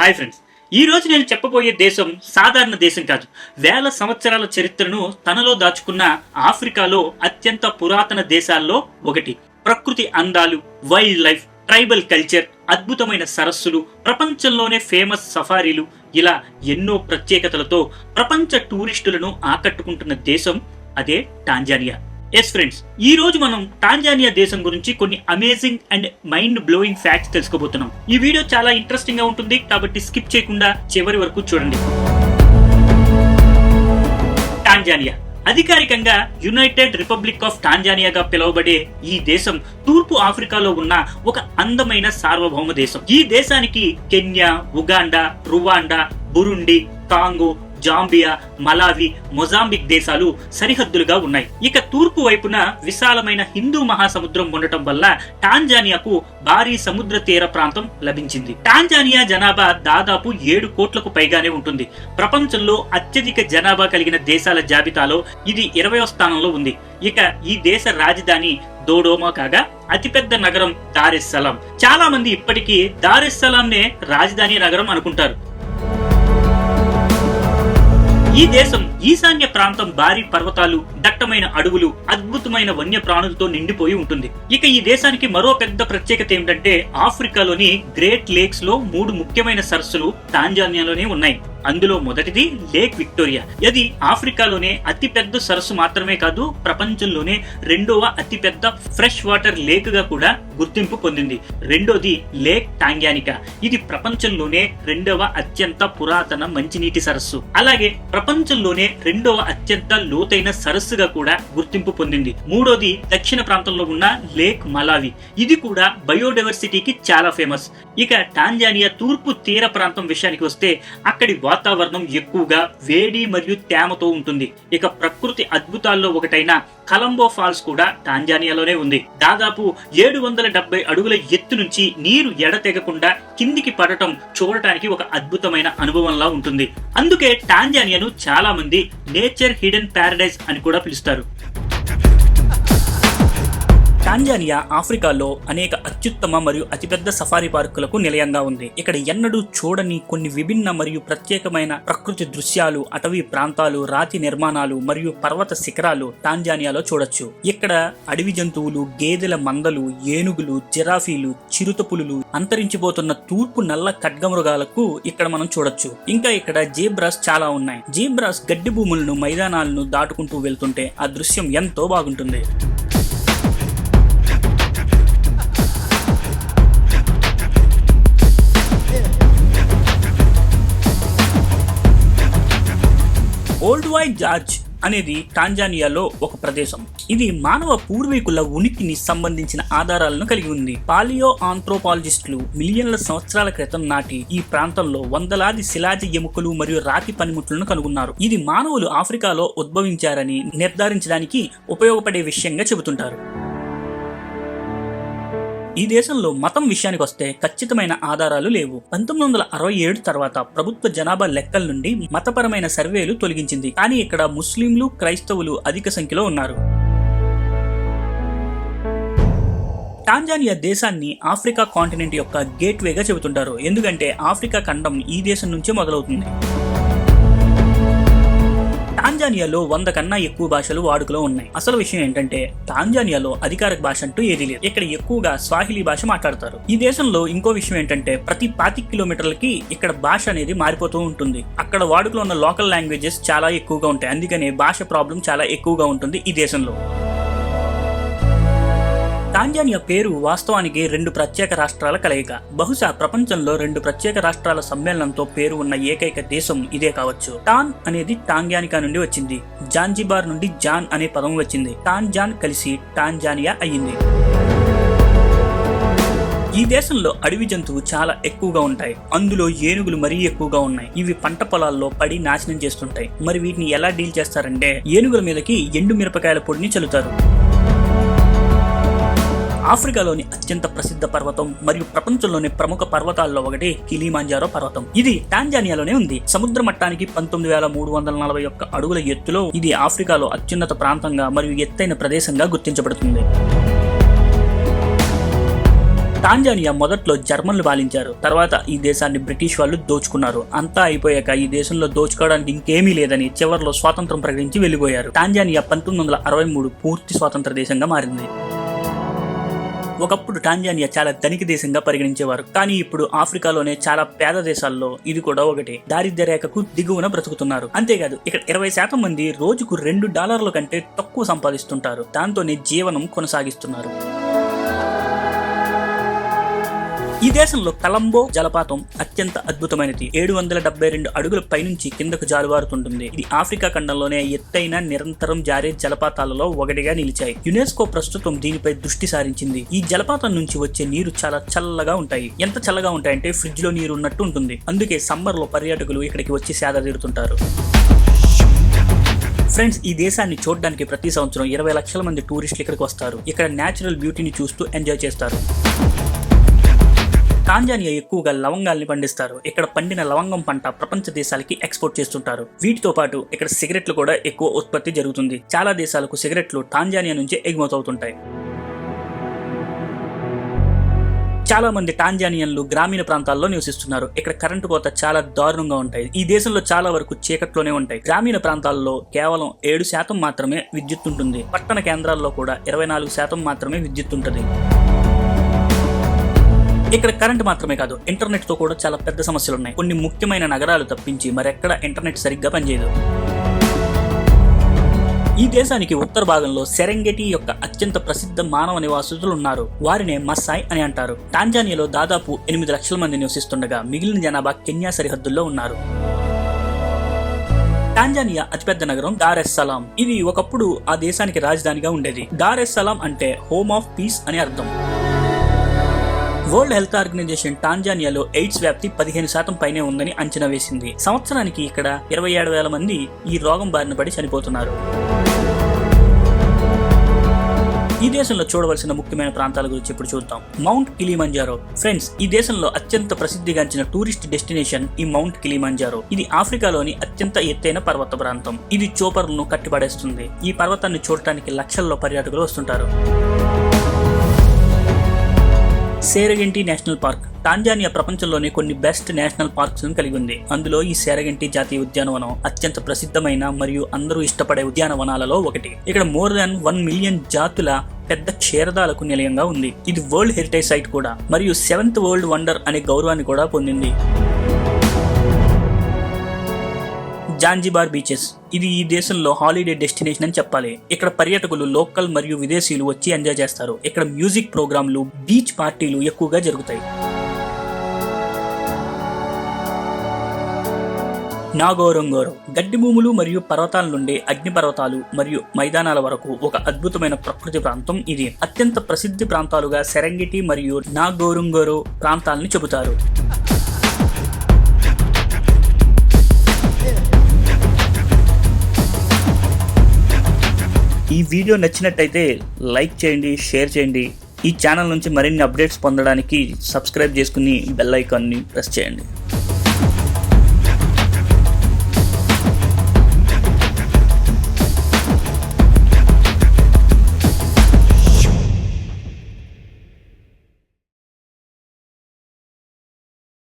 Hi friends, ఈ రోజు నేను చెప్పబోయే దేశం సాధారణ దేశం కాదు. వేల సంవత్సరాల చరిత్రను తనలో దాచుకున్న ఆఫ్రికాలో అత్యంత పురాతన దేశాల్లో ఒకటి. ప్రకృతి అందాలు, వైల్డ్ లైఫ్, ట్రైబల్ కల్చర్, అద్భుతమైన సరస్సులు, ప్రపంచంలోనే ఫేమస్ సఫారీలు, ఇలా ఎన్నో ప్రత్యేకతలతో ప్రపంచ టూరిస్టులను ఆకట్టుకుంటున్న దేశం అదే టాంజానియా. ఎస్ ఫ్రెండ్స్, ఈ రోజు మనం టాంజానియా దేశం గురించి కొన్ని amazing and mind blowing facts తెలుసుకోబోతున్నాం. ఈ వీడియో చాలా ఇంట్రెస్టింగ్ గా ఉంటుంది కాబట్టి స్కిప్ చేయకుండా చివరి వరకు చూడండి. టాంజానియా అధికారికంగా యునైటెడ్ రిపబ్లిక్ ఆఫ్ టాంజానియాగా పిలువబడే ఈ దేశం తూర్పు ఆఫ్రికాలో ఉన్న ఒక అందమైన సార్వభౌమ దేశం. ఈ దేశానికి Kenya, Uganda, Rwanda, Burundi, Congo, Zambia, Malawi, Mozambique దేశాలు సరిహద్దులుగా ఉన్నాయి. ఇక తూర్పు వైపున విశాలమైన హిందూ మహాసముద్రం ఉండటం వల్ల టాంజానియాకు భారీ సముద్ర తీర ప్రాంతం లభించింది. టాంజానియా జనాభా దాదాపు 7 కోట్లకు పైగానే ఉంటుంది. ప్రపంచంలో అత్యధిక జనాభా కలిగిన దేశాల జాబితాలో ఇది 20వ స్థానంలో ఉంది. ఇక ఈ దేశ రాజధాని దోడోమా కాగా అతిపెద్ద నగరం దారెస్ సలాం. చాలా మంది ఇప్పటికీ దారెస్ సలాం నే రాజధాని నగరం అనుకుంటారు. ఈ దేశం ఈశాన్య ప్రాంతం భారీ పర్వతాలు, దట్టమైన అడవులు, అద్భుతమైన వన్య ప్రాణులతో నిండిపోయి ఉంటుంది. ఇక ఈ దేశానికి మరో పెద్ద ప్రత్యేకత ఏమిటంటే ఆఫ్రికాలోని గ్రేట్ లేక్స్ లో 3 ముఖ్యమైన సరస్సులు టాంజానియాలోనే ఉన్నాయి. అందులో మొదటిది లేక్ విక్టోరియా. ఇది ఆఫ్రికాలోనే అతి పెద్ద సరస్సు మాత్రమే కాదు, ప్రపంచంలోనే 2వ అతిపెద్ద ఫ్రెష్ వాటర్ లేక్ గా కూడా గుర్తింపు పొందింది. రెండోది లేక్ టాంగానికా. ఇది ప్రపంచంలోనే 2వ అత్యంత పురాతన మంచినీటి సరస్సు. అలాగే ప్రపంచంలోనే 2వ అత్యంత లోతైన సరస్సుగా కూడా గుర్తింపు పొందింది. మూడోది దక్షిణ ప్రాంతంలో ఉన్న లేక్ మలావి. ఇది కూడా బయోడైవర్సిటీకి చాలా ఫేమస్. ఇక టాంజానియా తూర్పు తీర ప్రాంతం విషయానికి వస్తే అక్కడి వాతావరణం ఎక్కువగా వేడి మరియు తేమతో ఉంటుంది. ఇక ప్రకృతి అద్భుతాల్లో ఒకటైన కలంబో ఫాల్స్ కూడా టాంజానియాలోనే ఉంది. దాదాపు 770 అడుగుల ఎత్తు నుంచి నీరు ఎడతెగకుండా కిందికి పడటం చూడటానికి ఒక అద్భుతమైన అనుభవంలా ఉంటుంది. అందుకే టాంజానియాను చాలా మంది నేచర్ హిడెన్ ప్యారడైజ్ అని కూడా పిలుస్తారు. టాంజానియా ఆఫ్రికాలో అనేక అత్యుత్తమ మరియు అతిపెద్ద సఫారీ పార్కులకు నిలయంగా ఉంది. ఇక్కడ ఎన్నడూ చూడని కొన్ని విభిన్న మరియు ప్రత్యేకమైన ప్రకృతి దృశ్యాలు, అటవీ ప్రాంతాలు, రాతి నిర్మాణాలు మరియు పర్వత శిఖరాలు టాంజానియాలో చూడొచ్చు. ఇక్కడ అడవి జంతువులు, గేదెల మందలు, ఏనుగులు, జిరాఫీలు, చిరుతపులులు, అంతరించిపోతున్న తూర్పు నల్ల ఖడ్గమృగాలకు ఇక్కడ మనం చూడొచ్చు. ఇంకా ఇక్కడ జీబ్రాస్ చాలా ఉన్నాయి. జీబ్రాస్ గడ్డి భూములను, మైదానాలను దాటుకుంటూ వెళ్తుంటే ఆ దృశ్యం ఎంతో బాగుంటుంది. ఓల్డ్ వైట్ జార్జ్ అనేది టాంజానియాలో ఒక ప్రదేశం. ఇది మానవ పూర్వీకుల ఉనికిని సంబంధించిన ఆధారాలను కలిగి ఉంది. పాలియో ఆంథ్రోపాలజిస్టులు మిలియన్ల సంవత్సరాల క్రితం నాటి ఈ ప్రాంతంలో వందలాది శిలాజ ఎముకలు మరియు రాతి పనిముట్లను కనుగొన్నారు. ఇది మానవులు ఆఫ్రికాలో ఉద్భవించారని నిర్ధారించడానికి ఉపయోగపడే విషయంగా చెబుతుంటారు. ఈ దేశంలో మతం విషయానికి వస్తే ఖచ్చితమైన ఆధారాలు లేవు. 1967 తర్వాత ప్రభుత్వ జనాభా లెక్కల నుండి మతపరమైన సర్వేలు తొలగించింది. కానీ ఇక్కడ ముస్లింలు, క్రైస్తవులు అధిక సంఖ్యలో ఉన్నారు. టాంజానియా దేశాన్ని ఆఫ్రికా కాంటినెంట్ యొక్క గేట్వేగా చెబుతుంటారు. ఎందుకంటే ఆఫ్రికా ఖండం ఈ దేశం నుంచే మొదలవుతుంది. టాంజానియాలో 100 కన్నా ఎక్కువ భాషలు వాడుకలో ఉన్నాయి. అసలు విషయం ఏంటంటే టాంజానియాలో అధికారిక భాష అంటూ ఏదీ లేదు. ఇక్కడ ఎక్కువగా స్వాహిలీ భాష మాట్లాడతారు. ఈ దేశంలో ఇంకో విషయం ఏంటంటే ప్రతి 25 కిలోమీటర్లకి ఇక్కడ భాష అనేది మారిపోతూ ఉంటుంది. అక్కడ వాడుకలో ఉన్న లోకల్ లాంగ్వేజెస్ చాలా ఎక్కువగా ఉంటాయి. అందుకనే భాష ప్రాబ్లం చాలా ఎక్కువగా ఉంటుంది ఈ దేశంలో. టాంజానియా పేరు వాస్తవానికి 2 ప్రత్యేక రాష్ట్రాల కలయిక. బహుశా ప్రపంచంలో 2 ప్రత్యేక రాష్ట్రాల సమ్మేళనంతో పేరు ఉన్న ఏకైక దేశం ఇదే కావచ్చు. టాన్ అనేది టాంగానికా నుండి వచ్చింది. జాంజిబార్ నుండి జాన్ అనే పదం వచ్చింది. టాంజాన్ కలిసి టాంజానియా అయ్యింది. ఈ దేశంలో అడవి జంతువు చాలా ఎక్కువగా ఉంటాయి. అందులో ఏనుగులు మరీ ఎక్కువగా ఉన్నాయి. ఇవి పంట పొలాల్లో పడి నాశనం చేస్తుంటాయి. మరి వీటిని ఎలా డీల్ చేస్తారంటే ఏనుగుల మీదకి ఎండు మిరపకాయల పొడిని చల్లుతారు. ఆఫ్రికాలోని అత్యంత ప్రసిద్ధ పర్వతం మరియు ప్రపంచంలోని ప్రముఖ పర్వతాల్లో ఒకటి కిలిమాంజారో పర్వతం. ఇది టాంజానియాలోనే ఉంది. సముద్ర మట్టానికి 19,341 అడుగుల ఎత్తులో ఇది ఆఫ్రికాలో అత్యున్నత ప్రాంతంగా మరియు ఎత్తైన ప్రదేశంగా గుర్తించబడుతుంది. టాంజానియా మొదట్లో జర్మన్లు పాలించారు. తర్వాత ఈ దేశాన్ని బ్రిటిష్ వాళ్ళు దోచుకున్నారు. అంతా అయిపోయాక ఈ దేశంలో దోచుకోవడానికి ఇంకేమీ లేదని చివరిలో స్వాతంత్రం ప్రకటించి వెళ్లిపోయారు. టాంజానియా 1963 పూర్తి స్వాతంత్ర దేశంగా మారింది. ఒకప్పుడు టాంజానియా చాలా ధనిక దేశంగా పరిగణించేవారు. కానీ ఇప్పుడు ఆఫ్రికాలోనే చాలా పేద దేశాల్లో ఇది కూడా ఒకటి. దారిద్ర్య రేఖకు దిగువన బ్రతుకుతున్నారు. అంతేకాదు ఇక్కడ 20% మంది రోజుకు $2 కంటే తక్కువ సంపాదిస్తుంటారు. దాంతోనే జీవనం కొనసాగిస్తున్నారు. ఈ దేశంలో కలంబో జలపాతం అత్యంత అద్భుతమైనది. 772 అడుగుల పైనుంచి కిందకు జారువారుతుంటుంది. ఇది ఆఫ్రికా ఖండంలోనే ఎత్తైన నిరంతరం జారే జలపాతాలలో ఒకటిగా నిలిచాయి. యునెస్కో ప్రస్తుతం దీనిపై దృష్టి సారించింది. ఈ జలపాతం నుంచి వచ్చే నీరు చాలా చల్లగా ఉంటాయి. ఎంత చల్లగా ఉంటాయంటే ఫ్రిడ్జ్ లో నీరు ఉన్నట్టు ఉంటుంది. అందుకే సమ్మర్ లో పర్యాటకులు ఇక్కడికి వచ్చి సేద తీరుతుంటారు. ఫ్రెండ్స్, ఈ దేశాన్ని చూడడానికి ప్రతి సంవత్సరం 20 లక్షల మంది టూరిస్టులు ఇక్కడికి వస్తారు. ఇక్కడ నేచురల్ బ్యూటీని చూస్తూ ఎంజాయ్ చేస్తారు. టాంజానియా ఎక్కువగా లవంగాల్ని పండిస్తారు. ఇక్కడ పండిన లవంగం పంట ప్రపంచ దేశాలకి ఎక్స్పోర్ట్ చేస్తుంటారు. వీటితో పాటు ఇక్కడ సిగరెట్లు కూడా ఎక్కువ ఉత్పత్తి జరుగుతుంది. చాలా దేశాలకు సిగరెట్లు టాంజానియా నుంచే ఎగుమతి అవుతుంటాయి. చాలా మంది టాంజానియన్లు గ్రామీణ ప్రాంతాల్లో నివసిస్తున్నారు. ఇక్కడ కరెంటు కోత చాలా దారుణంగా ఉంటాయి. ఈ దేశంలో చాలా వరకు చీకట్లోనే ఉంటాయి. గ్రామీణ ప్రాంతాల్లో కేవలం 7% మాత్రమే విద్యుత్ ఉంటుంది. పట్టణ కేంద్రాల్లో కూడా 24% మాత్రమే విద్యుత్ ఉంటుంది. ఇక్కడ కరెంట్ మాత్రమే కాదు, ఇంటర్నెట్ తో కూడా చాలా పెద్ద సమస్యలు ఉన్నాయి. కొన్ని ముఖ్యమైన నగరాలు తప్పించి మరెక్కడ ఇంటర్నెట్ సరిగ్గా పనిచేయదు. ఈ దేశానికి ఉత్తర భాగంలో సెరెంగెటి యొక్క అత్యంత ప్రసిద్ధ మానవ నివాసితులు ఉన్నారు. వారినే మస్సాయ్ అని అంటారు. టాంజానియాలో దాదాపు 8 లక్షల మంది నివసిస్తుండగా మిగిలిన జనాభా కెన్యా సరిహద్దుల్లో ఉన్నారు. టాంజానియా అతిపెద్ద నగరం దార్ ఎస్ సలాం. ఇది ఒకప్పుడు ఆ దేశానికి రాజధానిగా ఉండేది. దార్ ఎస్ సలాం అంటే హోమ్ ఆఫ్ పీస్ అని అర్థం. వరల్డ్ హెల్త్ ఆర్గనైజేషన్ టాంజానియాలో ఎయిడ్స్ వ్యాప్తి 15% పైనే ఉందని అంచనా వేసింది. సంవత్సరానికి ఇక్కడ 27,000 మంది ఈ రోగం బారిన పడి చనిపోతున్నారు. ఈ దేశంలో చూడవలసిన ముఖ్యమైన ప్రాంతాల గురించి ఇప్పుడు చూద్దాం. Mount Kilimanjaro. ఫ్రెండ్స్, ఈ దేశంలో అత్యంత ప్రసిద్ధిగాంచిన టూరిస్ట్ డెస్టినేషన్ ఈ మౌంట్ కిలిమంజారో. ఇది ఆఫ్రికాలోని అత్యంత ఎత్తైన పర్వత ప్రాంతం. ఇది చోపర్లను కట్టిపడేస్తుంది. ఈ పర్వతాన్ని చూడటానికి లక్షల్లో పర్యాటకులు వస్తుంటారు. సేరగెంటి నేషనల్ పార్క్. టాంజానియా ప్రపంచంలోనే కొన్ని బెస్ట్ నేషనల్ పార్క్స్ కలిగి ఉంది. అందులో ఈ సేరగెంటి జాతీయ ఉద్యానవనం అత్యంత ప్రసిద్ధమైన మరియు అందరూ ఇష్టపడే ఉద్యానవనాలలో ఒకటి. ఇక్కడ more than 1 మిలియన్ జాతుల పెద్ద క్షీరదాలకు నిలయంగా ఉంది. ఇది వరల్డ్ హెరిటేజ్ సైట్ కూడా మరియు 7th వరల్డ్ వండర్ అనే గౌరవాన్ని కూడా పొందింది. Zanzibar beaches. ఇది ఈ దేశంలో హాలిడే డెస్టినేషన్ అని చెప్పాలి. ఇక్కడ పర్యాటకులు లోకల్ మరియు విదేశీయులు వచ్చి ఎంజాయ్ చేస్తారు. ఇక్కడ మ్యూజిక్ ప్రోగ్రాంలు, బీచ్ పార్టీలు ఎక్కువగా జరుగుతాయి. నాగోరోంగోరో. గడ్డి భూములు మరియు పర్వతాల నుండి అగ్నిపర్వతాలు మరియు మైదానాల వరకు ఒక అద్భుతమైన ప్రకృతి ప్రాంతం ఇది. అత్యంత ప్రసిద్ధి ప్రాంతాలుగా సెరెంగెటి మరియు నాగోరోంగోరో ప్రాంతాలని చెబుతారు. ఈ వీడియో నచ్చినట్టయితే లైక్ చేయండి, షేర్ చేయండి. ఈ ఛానల్ నుంచి మరిన్ని అప్డేట్స్ పొందడానికి సబ్స్క్రైబ్ చేసుకుని బెల్ ఐకాన్ని ప్రెస్ చేయండి.